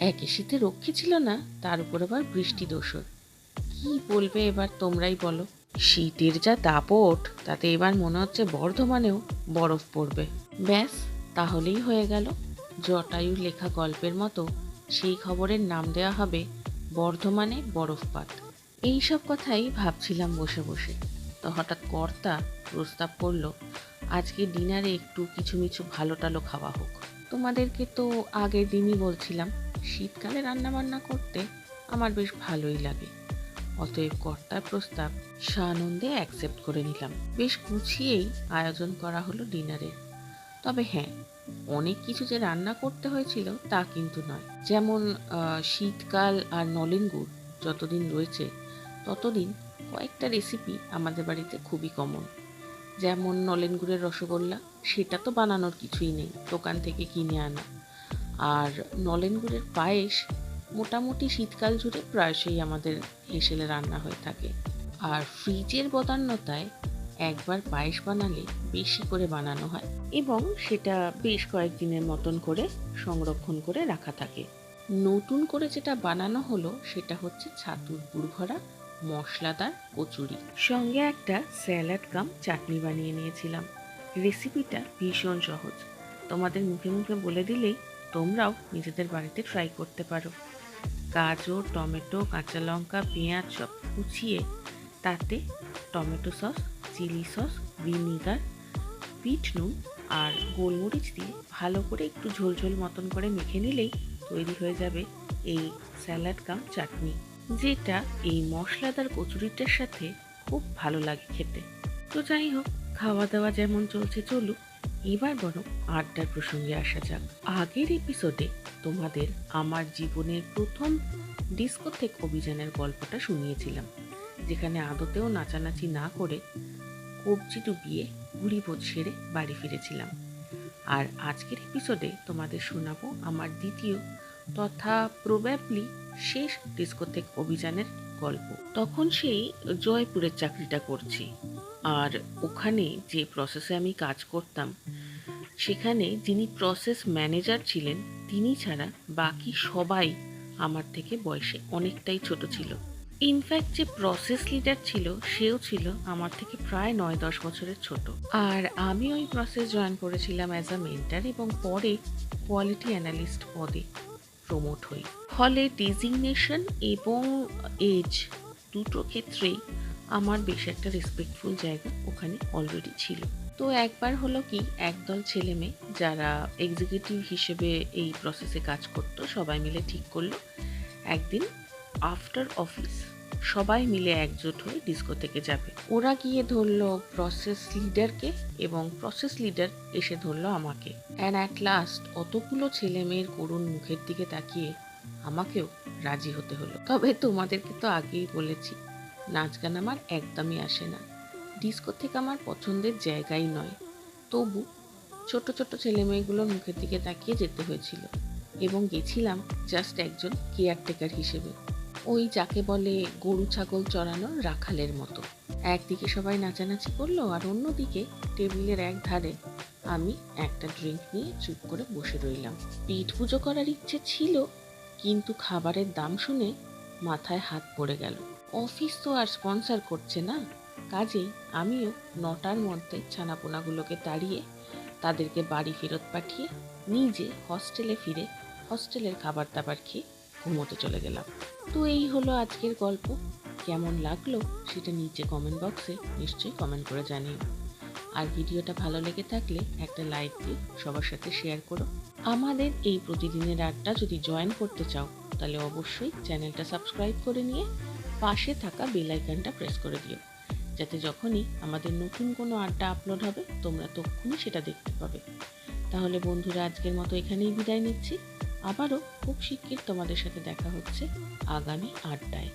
একে শীতে রক্ষে ছিল না, তার উপর আবার বৃষ্টি দোসর। কি বলবে এবার তোমরাই বলো। শীতের যা দাপট, তাতে এবার মনে হচ্ছে বর্ধমানেও বরফ পড়বে। ব্যাস, তাহলেই হয়ে গেল। জটায়ুর লেখা গল্পের মতো সেই খবরের নাম দেওয়া হবে বর্ধমানে বরফপাত। এইসব কথাই ভাবছিলাম বসে বসে, তো হঠাৎ কর্তা প্রস্তাব করলো আজকে ডিনারে একটু কিছু মিছু ভালো টালো খাওয়া হোক। তোমাদেরকে তো আগের দিনই বলছিলাম শীতকালে রান্না বান্না করতে আমার বেশ ভালোই লাগে। অতএব কর্তার প্রস্তাব সানন্দে অ্যাকসেপ্ট করে নিলাম। বেশ গুছিয়েই আয়োজন করা হলো ডিনারের। তবে হ্যাঁ, অনেক কিছু যে রান্না করতে হয়েছিল তা কিন্তু নয়। যেমন শীতকাল আর নলেন গুড় যতদিন রয়েছে ততদিন কয়েকটা রেসিপি আমাদের বাড়িতে খুবই কমন। যেমন নলেন গুড়ের রসগোল্লা, সেটা তো বানানোর কিছুই নেই, দোকান থেকে কিনে আনা। আর নলেন গুড়ের পায়েস মোটামুটি শীতকাল জুড়ে প্রায়শই আমাদের হেসেলে রান্না হয়ে থাকে। আর ফ্রিজের বদান্যতায় একবার পায়েস বানালে বেশি করে বানানো হয় এবং সেটা বেশ কয়েকদিনের মতন করে সংরক্ষণ করে রাখা থাকে। নতুন করে যেটা বানানো হলো সেটা হচ্ছে ছাতুর পুর ভরা মশলাদার কচুরি, সঙ্গে একটা স্যালাড কাম চাটনি বানিয়ে নিয়েছিলাম। রেসিপিটা ভীষণ সহজ, তোমাদের মুখে মুখে বলে দিলেই তোমরাও নিজেদের বাড়িতে ট্রাই করতে পারো। গাজর, টমেটো, কাঁচা লঙ্কা, পেঁয়াজ সব কুচিয়ে তাতে tomato sauce, chilli sauce, vinegar, বিট নুন আর গোলমরিচ দিয়ে ভালো করে একটু ঝোলঝোল মতন করে মেখে নিলেই তৈরি হয়ে যাবে এই স্যালাড কাম চাটনি, যেটা এই মশলাদার কচুরিটার সাথে খুব ভালো লাগে খেতে। তো যাই হোক, খাওয়া দাওয়া যেমন চলছে চলুক, এবার বরং আড্ডার প্রসঙ্গে আসা যাক। আগের এপিসোডে তোমাদের আমার জীবনের প্রথম ডিস্কোথেক অভিযানের গল্পটা শুনিয়েছিলাম, যেখানে আদতেও নাচানাচি না করে কবজি ডুবিয়ে ভুড়িভোজ সেরে বাড়ি ফিরেছিলাম। আর আজকের এপিসোডে তোমাদের শোনাবো আমার দ্বিতীয় তথা প্রবাবলি শেষ ডিস্কোথেক অভিযানের গল্প। তখন সেই জয়পুরের চাকরিটা করছি, আর ওখানে যে প্রসেসে আমি কাজ করতাম সেখানে যিনি প্রসেস ম্যানেজার ছিলেন তিনি ছাড়া বাকি সবাই আমার থেকে বয়সে অনেকটাই ছোট ছিল। ইনফ্যাক্ট যে প্রসেস লিডার ছিল সেও ছিল আমার থেকে প্রায় 9-10 বছরের ছোট। আর আমি ওই প্রসেস জয়েন করেছিলাম অ্যাজ আ মেন্টার এবং পরে কোয়ালিটি অ্যানালিস্ট পদে প্রমোট হই। ফলে ডিজিগনেশন এবং এজ দুটো ক্ষেত্রেই আমার বেশ একটা রেসপেক্টফুল জায়গা ওখানে অলরেডি ছিল। তো একবার হলো কি, একদল ছেলে মেয়ে যারা এক্সিকিউটিভ হিসেবে এই প্রসেসে কাজ করতো সবাই মিলে ঠিক করলো একদিন আফটার অফিস সবাই মিলে একজোট হয়ে ডিস্কো থেকে যাবে। ওরা গিয়ে ধরলো প্রসেস লিডারকে এবং প্রসেস লিডার এসে ধরলো আমাকে। অ্যান্ড অ্যাট লাস্ট অতগুলো ছেলে মেয়ের করুণ মুখের দিকে তাকিয়ে আমাকেও রাজি হতে হলো। তবে তোমাদেরকে তো আগেই বলেছি নাচ গান আমার একদমই আসে না, ডিস্কো থেকে আমার পছন্দের জায়গাই নয়। তবু ছোট ছোট ছেলে মেয়েগুলোর মুখের দিকে তাকিয়ে যেতে হয়েছিল এবং গেছিলাম জাস্ট একজন কেয়ারটেকার হিসেবে, ওই যাকে বলে গরু ছাগল চড়ানোর রাখালের মতো। একদিকে সবাই নাচানাচি করলো আর অন্যদিকে টেবিলের এক ধারে আমি একটা ড্রিঙ্ক নিয়ে চুপ করে বসে রইলাম। পেট পুজো করার ইচ্ছে ছিল, কিন্তু খাবারের দাম শুনে মাথায় হাত পড়ে গেল। অফিস তো আর স্পন্সর করছে না, কাজেই আমিও 9টার মধ্যে ছানাপোনাগুলোকে তাড়িয়ে তাদেরকে বাড়ি ফেরত পাঠিয়ে নিজে হস্টেলে ফিরে হস্টেলের খাবার দাবার খেয়ে ঘুমোতে চলে গেলাম। তো এই হলো আজকের গল্প। কেমন লাগলো সেটা নিচে কমেন্ট বক্সে নিশ্চয়ই কমেন্ট করে জানিও। আর ভিডিওটা ভালো লেগে থাকলে একটা লাইক দিয়ে সবার সাথে শেয়ার করো। আমাদের এই প্রতিদিনের আড্ডা যদি জয়েন করতে চাও তাহলে অবশ্যই চ্যানেলটা সাবস্ক্রাইব করে নিয়ে পাশে থাকা বেল আইকনটা প্রেস করে দিও, যাতে যখনই আমাদের নতুন কোনো আড্ডা আপলোড হবে তোমরা তখনই সেটা দেখতে পাবে। তাহলে বন্ধুরা, আজকের মতো এখানেই বিদায় নিচ্ছি। আবারও খুব শিগগির তোমাদের সাথে দেখা হচ্ছে আগামী আড্ডায়।